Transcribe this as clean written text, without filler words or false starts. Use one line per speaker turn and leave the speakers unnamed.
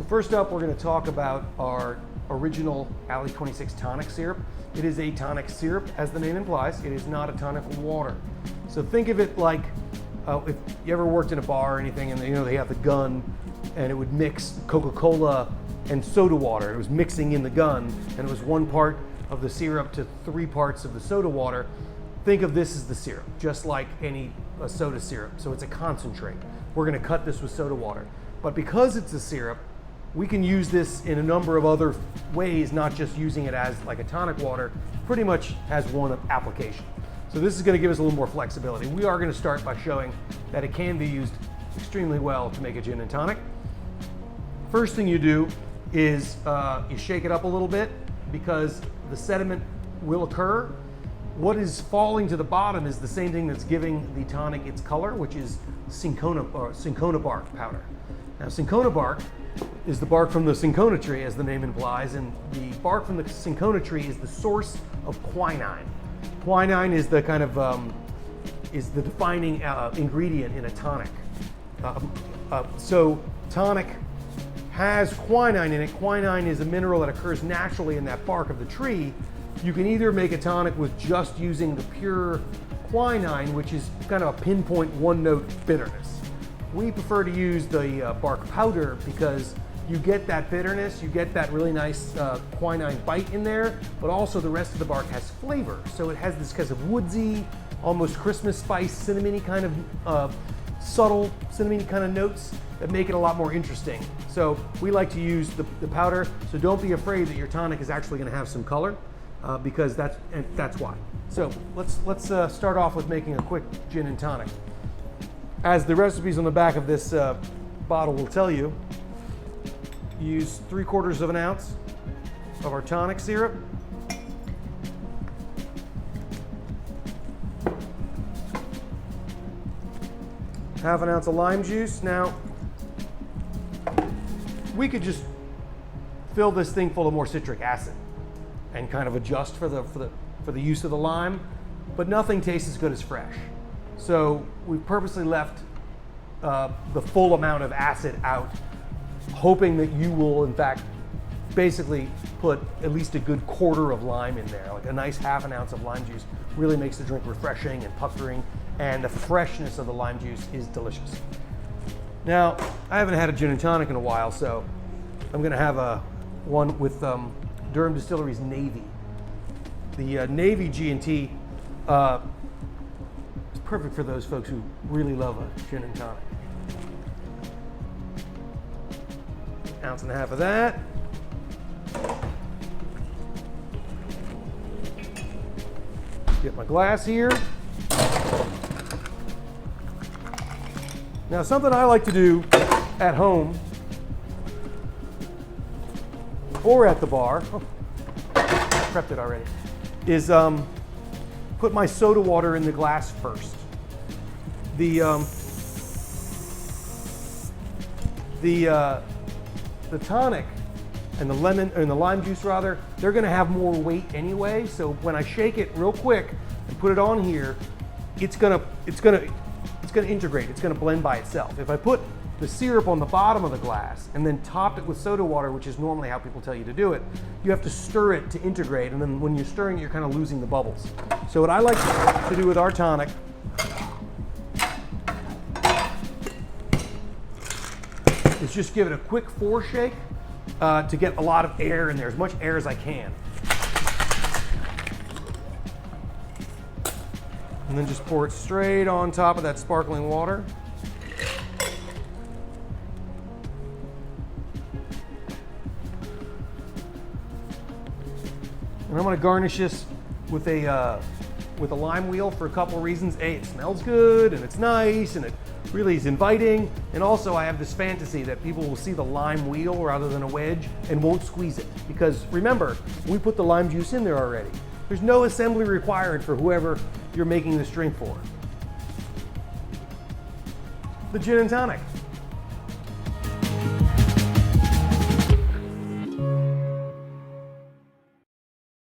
first up, we're going to talk about our original Alley 26 tonic syrup. It is a tonic syrup, as the name implies. It is not a tonic water. So think of it like if you ever worked in a bar or anything, and they have the gun, and it would mix Coca-Cola and soda water. It was mixing in the gun, and it was 1 part of the syrup to 3 parts of the soda water. Think of this as the syrup, just like any soda syrup. So it's a concentrate. We're going to cut this with soda water. But because it's a syrup, we can use this in a number of other ways, not just using it as like a tonic water. Pretty much has one application. So this is going to give us a little more flexibility. We are going to start by showing that it can be used extremely well to make a gin and tonic. First thing you do is you shake it up a little bit because the sediment will occur. What is falling to the bottom is the same thing that's giving the tonic its color, which is cinchona bark powder. Now, cinchona bark is the bark from the cinchona tree, as the name implies, and the bark from the cinchona tree is the source of quinine. Quinine is the kind of is the defining ingredient in a tonic. So tonic has quinine in it. Quinine is a mineral that occurs naturally in that bark of the tree. You can either make a tonic with just using the pure quinine, which is kind of a pinpoint 1-note bitterness. We prefer to use the bark powder because you get that bitterness, you get that really nice quinine bite in there, but also the rest of the bark has flavor. So it has this kind of woodsy, almost Christmas spice, cinnamony kind of subtle cinnamony kind of notes that make it a lot more interesting. So we like to use the powder, so don't be afraid that your tonic is actually going to have some color. Because that's why. So let's start off with making a quick gin and tonic. As the recipes on the back of this bottle will tell you, use 3/4 of an ounce of our tonic syrup. Half an ounce of lime juice. Now, we could just fill this thing full of more citric acid and kind of adjust for the use of the lime, but nothing tastes as good as fresh. So we've purposely left the full amount of acid out, hoping that you will, in fact, basically put at least a good 1/4 of lime in there. Like a nice half an ounce of lime juice really makes the drink refreshing and puckering, and the freshness of the lime juice is delicious. Now, I haven't had a gin and tonic in a while, so I'm gonna have one with Durham Distillery's Navy. The Navy G&T is perfect for those folks who really love a gin and tonic. 1.5 ounces of that. Get my glass here. Now, something I like to do at home or at the bar, prepped it already, is put my soda water in the glass first. The tonic and the lemon and the lime juice rather, they're going to have more weight anyway. So when I shake it real quick and put it on here, it's gonna integrate. It's going to blend by itself. If I put the syrup on the bottom of the glass and then topped it with soda water, which is normally how people tell you to do it, you have to stir it to integrate, and then when you're stirring, you're kind of losing the bubbles. So what I like to do with our tonic is just give it a quick shake to get a lot of air in there, as much air as I can. And then just pour it straight on top of that sparkling water. And I'm going to garnish this with a lime wheel for a couple reasons. A, it smells good and it's nice and it really is inviting. And also I have this fantasy that people will see the lime wheel rather than a wedge and won't squeeze it. Because remember, we put the lime juice in there already. There's no assembly required for whoever you're making this drink for. The gin and tonic.